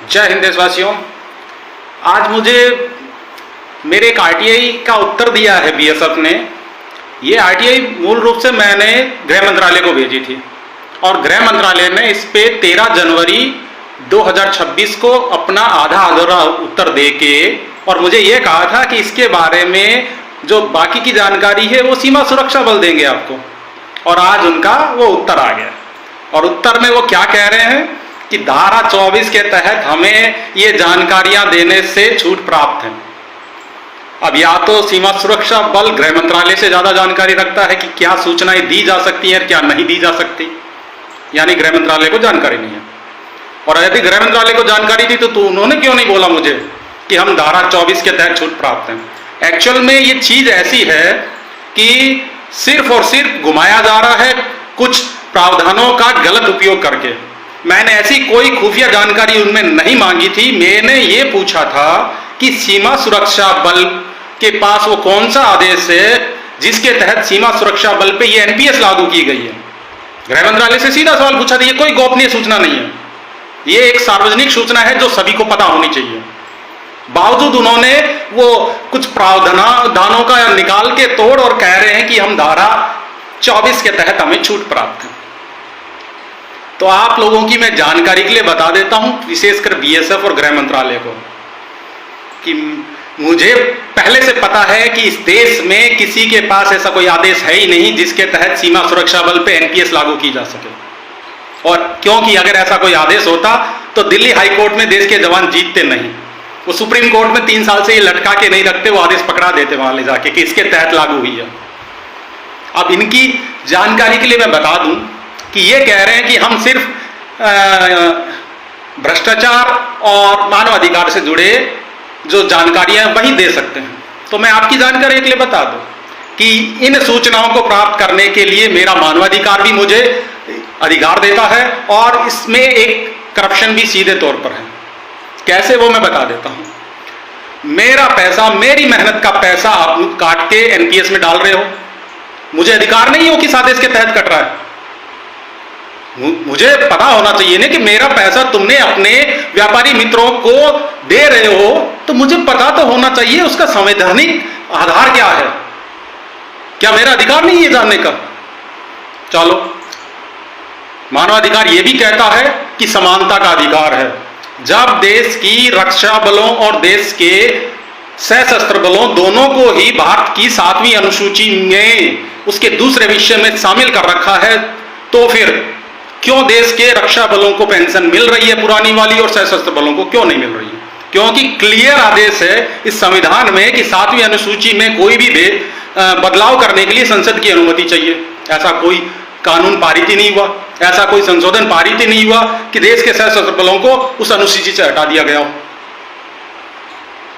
जय हिंद देशवासियों। आज मुझे मेरे एक आरटीआई का उत्तर दिया है बीएसएफ ने। ये आरटीआई मूल रूप से मैंने गृह मंत्रालय को भेजी थी और गृह मंत्रालय ने इस पे 13 जनवरी 2026 को अपना आधा अधूरा उत्तर दे के और मुझे ये कहा था कि इसके बारे में जो बाकी की जानकारी है वो सीमा सुरक्षा बल देंगे आपको। और आज उनका वो उत्तर आ गया और उत्तर में वो क्या कह रहे हैं कि धारा 24 के तहत हमें ये जानकारियां देने से छूट प्राप्त है। अब या तो सीमा सुरक्षा बल गृह मंत्रालय से ज्यादा जानकारी रखता है कि क्या सूचनाएं दी जा सकती हैं और क्या नहीं दी जा सकती, यानी गृह मंत्रालय को जानकारी नहीं है। और यदि गृह मंत्रालय को जानकारी थी तो उन्होंने क्यों नहीं बोला मुझे कि हम धारा 24 के तहत छूट प्राप्त हैं। एक्चुअल में ये चीज ऐसी है कि सिर्फ और सिर्फ घुमाया जा रहा है कुछ प्रावधानों का गलत उपयोग करके। मैंने ऐसी कोई खुफिया जानकारी उनमें नहीं मांगी थी। मैंने ये पूछा था कि सीमा सुरक्षा बल के पास वो कौन सा आदेश है जिसके तहत सीमा सुरक्षा बल पे ये एनपीएस लागू की गई है। गृह मंत्रालय से सीधा सवाल पूछा था। ये कोई गोपनीय सूचना नहीं है, ये एक सार्वजनिक सूचना है जो सभी को पता होनी चाहिए। बावजूद उन्होंने वो कुछ प्रावधानों का निकाल के तोड़ और कह रहे हैं कि हम धारा 24 के तहत हमें छूट प्राप्त है। तो आप लोगों की मैं जानकारी के लिए बता देता हूं, विशेषकर बीएसएफ और गृह मंत्रालय को, कि मुझे पहले से पता है कि इस देश में किसी के पास ऐसा कोई आदेश है ही नहीं जिसके तहत सीमा सुरक्षा बल पे एनपीएस लागू की जा सके। और क्योंकि अगर ऐसा कोई आदेश होता तो दिल्ली हाईकोर्ट में देश के जवान जीतते नहीं, वो सुप्रीम कोर्ट में 3 साल से ये लटका के नहीं रखते, वो आदेश पकड़ा देते वहां ले जाके कि इसके तहत लागू हुई है। अब इनकी जानकारी के लिए मैं बता दूं कि ये कह रहे हैं कि हम सिर्फ भ्रष्टाचार और मानवाधिकार से जुड़े जो जानकारियां वही दे सकते हैं। तो मैं आपकी जानकारी के लिए बता दूं कि इन सूचनाओं को प्राप्त करने के लिए मेरा मानवाधिकार भी मुझे अधिकार देता है और इसमें एक करप्शन भी सीधे तौर पर है। कैसे, वो मैं बता देता हूं। मेरा पैसा, मेरी मेहनत का पैसा आप काट के एनपीएस में डाल रहे हो, मुझे अधिकार नहीं हो किस आदेश के तहत कट रहा है। मुझे पता होना चाहिए ना कि मेरा पैसा तुमने अपने व्यापारी मित्रों को दे रहे हो, तो मुझे पता तो होना चाहिए उसका संवैधानिक आधार क्या है। क्या मेरा अधिकार नहीं है जानने का? चलो, मानवाधिकार यह भी कहता है कि समानता का अधिकार है। जब देश की रक्षा बलों और देश के सशस्त्र बलों दोनों को ही भारत की 7वीं अनुसूची में उसके दूसरे विषय में शामिल कर रखा है, तो फिर क्यों देश के रक्षा बलों को पेंशन मिल रही है पुरानी वाली और सशस्त्र बलों को क्यों नहीं मिल रही है? क्योंकि क्लियर आदेश है इस संविधान में कि 7वीं अनुसूची में कोई भी बदलाव करने के लिए संसद की अनुमति चाहिए। ऐसा कोई कानून पारित ही नहीं हुआ, ऐसा कोई संशोधन पारित ही नहीं हुआ कि देश के सशस्त्र बलों को उस अनुसूची से हटा दिया गया हो।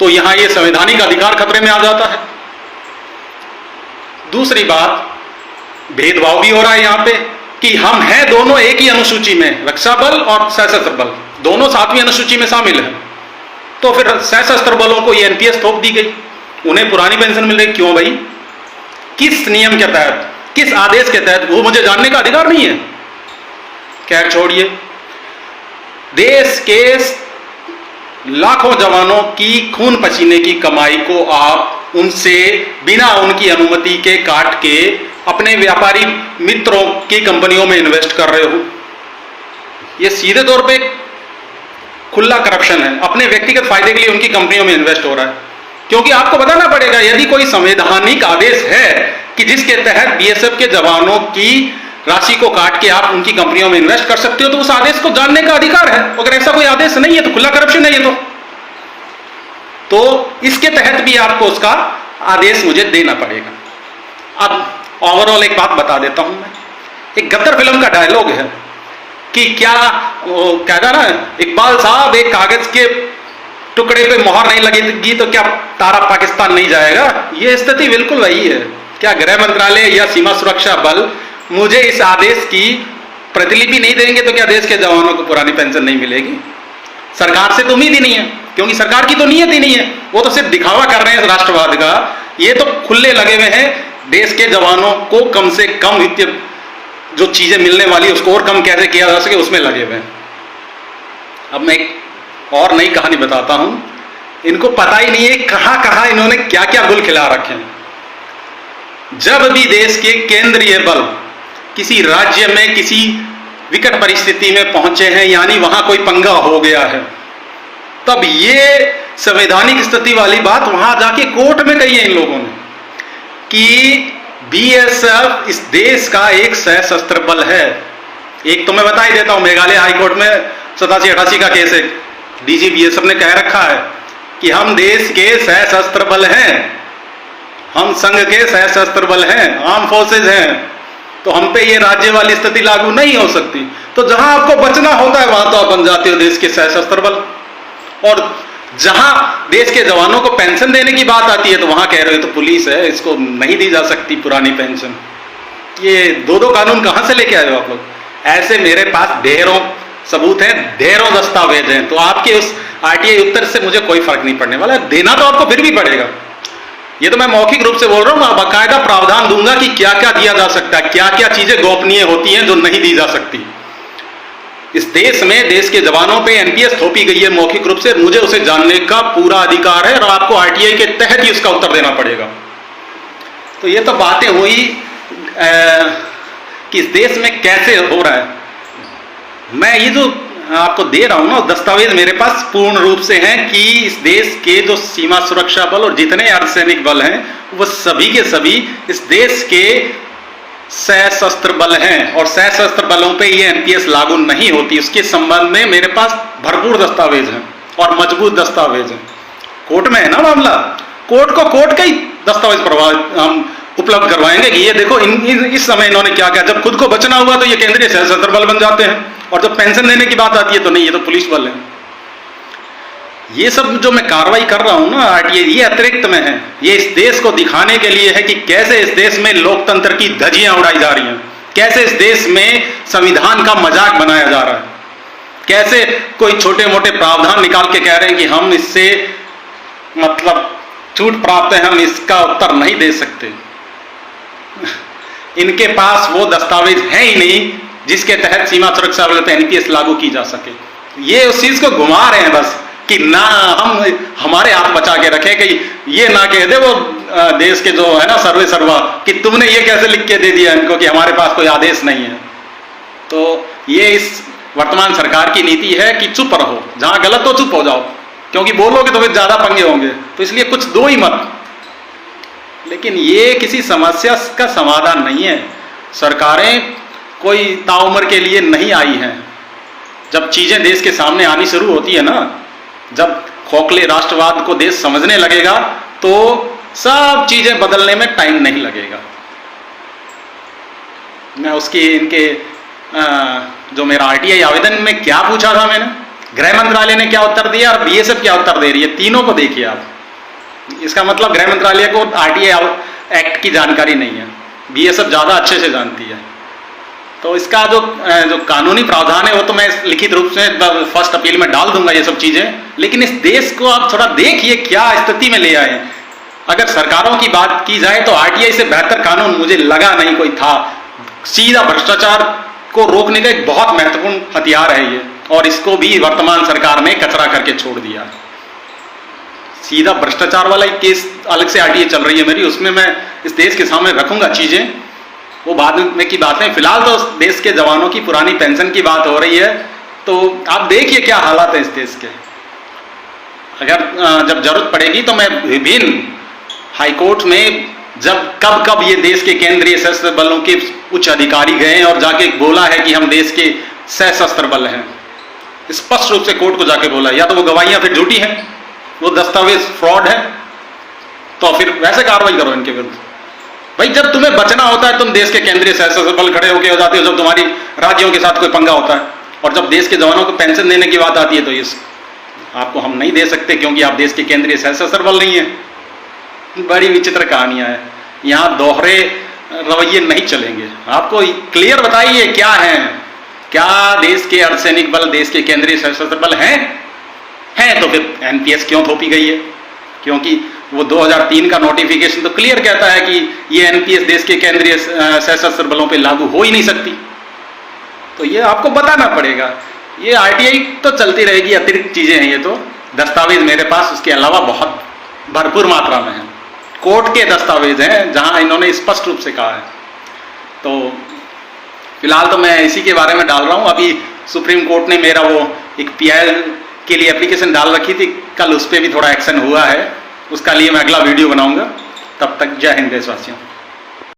तो यहां यह संवैधानिक अधिकार खतरे में आ जाता है। दूसरी बात, भेदभाव भी हो रहा है यहां पे कि हम हैं दोनों एक ही अनुसूची में, रक्षा बल और सशस्त्र बल दोनों 7वीं अनुसूची में शामिल हैं। तो फिर सशस्त्र बलों को ये एनपीएस थोप दी गई, उन्हें पुरानी पेंशन मिल रही। क्यों भाई? किस नियम के तहत, किस आदेश के तहत? वो मुझे जानने का अधिकार नहीं है। खैर छोड़िए, देश के लाखों जवानों की खून पसीने की कमाई को आप उनसे बिना उनकी अनुमति के काट के अपने व्यापारी मित्रों की कंपनियों में इन्वेस्ट कर रहे हो। यह सीधे तौर पे खुला करप्शन है। अपने व्यक्तिगत फायदे के लिए उनकी कंपनियों में इन्वेस्ट हो रहा है। क्योंकि आपको बताना पड़ेगा, यदि कोई संवैधानिक आदेश है कि जिसके तहत बीएसएफ के जवानों की राशि को काट के आप उनकी कंपनियों में इन्वेस्ट कर सकते हो, तो उस आदेश को जानने का अधिकार है। अगर ऐसा कोई आदेश नहीं है तो खुला करप्शन है ये। तो इसके तहत भी आपको उसका आदेश मुझे देना पड़ेगा। अब ओवरऑल एक बात बता देता हूं मैं। एक गद्दार फिल्म का डायलॉग है कि क्या वो कहता ना, इकबाल साहब, एक कागज के टुकड़े पे मोहर नहीं लगेगी तो क्या तारा पाकिस्तान नहीं जाएगा। ये स्थिति बिल्कुल वही है। क्या गृह मंत्रालय या सीमा सुरक्षा बल मुझे इस आदेश की प्रतिलिपि नहीं देंगे तो क्या देश के जवानों को पुरानी पेंशन नहीं मिलेगी? सरकार से तो उम्मीद ही नहीं है, क्योंकि सरकार की तो नीयत ही नहीं है। वो तो सिर्फ दिखावा कर रहे हैं राष्ट्रवाद का। ये तो खुले लगे हुए हैं देश के जवानों को कम से कम वित्तीय जो चीजें मिलने वाली उसको और कम कैसे किया जा सके उसमें लगे हुए हैं। अब मैं और नई कहानी बताता हूं। इनको पता ही नहीं है कहां कहां इन्होंने क्या क्या गुल खिला रखे हैं। जब भी देश के केंद्रीय बल किसी राज्य में किसी विकट परिस्थिति में पहुंचे हैं, यानी वहां कोई पंगा हो गया है, तब ये संवैधानिक स्थिति वाली बात वहां जाके कोर्ट में कही है इन लोगों ने कि बीएसएफ इस देश का एक सशस्त्र बल है। एक तो मैं बता ही देता हूं, मेघालय हाईकोर्ट में 87-88 का केस है, डीजी बीएसएफ ने कह रखा है कि हम देश के सशस्त्र बल हैं, हम संघ के सशस्त्र बल हैं, आर्म फोर्सेज हैं, तो हम पे ये राज्य वाली स्थिति लागू नहीं हो सकती। तो जहां आपको बचना होता है वहां तो आप बन जाते हो देश के सशस्त्र बल, और जहां देश के जवानों को पेंशन देने की बात आती है तो वहां कह रहे हो तो पुलिस है, इसको नहीं दी जा सकती पुरानी पेंशन। ये दो कानून कहां से लेके आए हो आप लोग? ऐसे मेरे पास ढेरों सबूत हैं, ढेरों दस्तावेज हैं। तो आपके उस आरटीआई उत्तर से मुझे कोई फर्क नहीं पड़ने वाला, देना तो आपको फिर भी पड़ेगा। ये तो मैं मौखिक रूप से बोल रहा हूं, बाकायदा प्रावधान दूंगा कि क्या क्या दिया जा सकता है, क्या क्या चीजें गोपनीय होती हैं जो नहीं दी जा सकती। इस देश में देश के जवानों पे एनपीएस थोपी गई है मौखिक रूप से, मुझे उसे जानने का पूरा अधिकार है और आपको आरटीआई के तहत ही उसका उत्तर देना पड़ेगा। तो ये तो बातें हुई कि इस देश में कैसे हो रहा है। मैं ये जो आपको दे रहा हूं ना, दस्तावेज मेरे पास पूर्ण रूप से हैं कि इस देश के जो सीमा सुरक्षा बल और जितने अर्धसैनिक बल हैं वो सभी के सभी इस देश के सशस्त्र बल हैं, और सशस्त्र बलों पे ये एनपीएस लागू नहीं होती। उसके संबंध में मेरे पास भरपूर दस्तावेज हैं और मजबूत दस्तावेज हैं। कोर्ट में है ना मामला, कोर्ट को कोर्ट का ही दस्तावेज हम उपलब्ध करवाएंगे कि ये देखो इस समय इन्होंने क्या किया। जब खुद को बचना हुआ तो ये केंद्रीय सशस्त्र बल बन जाते हैं, और जब पेंशन देने की बात आती है तो नहीं, ये तो पुलिस बल है। ये सब जो मैं कार्रवाई कर रहा हूं ना आरटीआई, ये अतिरिक्त में है। ये इस देश को दिखाने के लिए है कि कैसे इस देश में लोकतंत्र की धज्जियां उड़ाई जा रही हैं, कैसे इस देश में संविधान का मजाक बनाया जा रहा है, कैसे कोई छोटे मोटे प्रावधान निकाल के कह रहे हैं कि हम इससे मतलब छूट प्राप्त है, हम इसका उत्तर नहीं दे सकते। इनके पास वो दस्तावेज है ही नहीं जिसके तहत सीमा सुरक्षा बल पे एनपीएस लागू की जा सके। ये उस चीज को घुमा रहे हैं बस कि ना हम हमारे हाथ बचा के रखें, कि ये ना कह दे वो देश के जो है ना सर्वे सर्वा कि तुमने ये कैसे लिख के दे दिया इनको कि हमारे पास कोई आदेश नहीं है। तो ये इस वर्तमान सरकार की नीति है कि चुप रहो, जहां गलत हो चुप हो जाओ, क्योंकि बोलोगे तो फिर ज्यादा पंगे होंगे। तो इसलिए कुछ दो ही मत। लेकिन ये किसी समस्या का समाधान नहीं है। सरकारें कोई ताउम्र के लिए नहीं आई हैं। जब चीजें देश के सामने आनी शुरू होती है ना, जब खोखले राष्ट्रवाद को देश समझने लगेगा तो सब चीजें बदलने में टाइम नहीं लगेगा। मैं उसकी इनके जो मेरा आरटीआई आवेदन में क्या पूछा था मैंने, गृह मंत्रालय ने क्या उत्तर दिया और बीएसएफ क्या उत्तर दे रही है, तीनों को देखिए आप। इसका मतलब गृह मंत्रालय को आरटीआई एक्ट की जानकारी नहीं है, बीएसएफ ज्यादा अच्छे से जानती है। तो इसका जो कानूनी प्रावधान है वो तो मैं लिखित रूप से फर्स्ट अपील में डाल दूंगा ये सब चीजें। लेकिन इस देश को आप थोड़ा देखिए क्या स्थिति में ले आए। अगर सरकारों की बात की जाए तो आरटीआई से बेहतर कानून मुझे लगा नहीं कोई था। सीधा भ्रष्टाचार को रोकने का एक बहुत महत्वपूर्ण हथियार है ये, और इसको भी वर्तमान सरकार ने कचरा करके छोड़ दिया। सीधा भ्रष्टाचार वाला एक केस अलग से आरटीआई चल रही है मेरी, उसमें मैं इस देश के सामने रखूंगा चीजें, वो बाद में की बातें। फिलहाल तो देश के जवानों की पुरानी पेंशन की बात हो रही है। तो आप देखिए क्या हालात है इस देश के। अगर जब जरूरत पड़ेगी तो मैं विभिन्न हाईकोर्ट में जब कब ये देश के केंद्रीय सशस्त्र बलों के उच्च अधिकारी गए और जाके बोला है कि हम देश के सशस्त्र बल हैं, स्पष्ट रूप से कोर्ट को जाके बोला, या तो वो गवाहियां फिर झूठी हैं, वो दस्तावेज फ्रॉड है, तो फिर वैसे कार्रवाई करो इनके विरुद्ध। भाई जब तुम्हें बचना होता है तुम देश के केंद्रीय सशस्त्र बल खड़े होके हो जाते हो, जब तुम्हारी राज्यों के साथ कोई पंगा होता है, और जब देश के जवानों को पेंशन देने की बात आती है तो इस आपको हम नहीं दे सकते क्योंकि आप देश के केंद्रीय सशस्त्र बल नहीं है। बड़ी विचित्र कहानियां हैं, यहाँ दोहरे रवैये नहीं चलेंगे। आपको क्लियर बताइए क्या है, क्या देश के अर्धसैनिक बल देश के केंद्रीय सशस्त्र बल हैं? तो फिर एनपीएस क्यों थोपी गई है? क्योंकि वो 2003 का नोटिफिकेशन तो क्लियर कहता है कि ये एनपीएस देश के केंद्रीय सशस्त्र बलों पे लागू हो ही नहीं सकती। तो ये आपको बताना पड़ेगा। ये आरटीआई तो चलती रहेगी, अतिरिक्त चीज़ें हैं ये तो। दस्तावेज मेरे पास उसके अलावा बहुत भरपूर मात्रा में हैं, कोर्ट के दस्तावेज हैं जहां इन्होंने स्पष्ट रूप से कहा है। तो फिलहाल तो मैं इसी के बारे में डाल रहा हूं। अभी सुप्रीम कोर्ट ने मेरा वो एक पीआईएल के लिए एप्लीकेशन डाल रखी थी, कल उस पर भी थोड़ा एक्शन हुआ है, उसका लिए मैं अगला वीडियो बनाऊंगा। तब तक जय हिंद देशवासियों।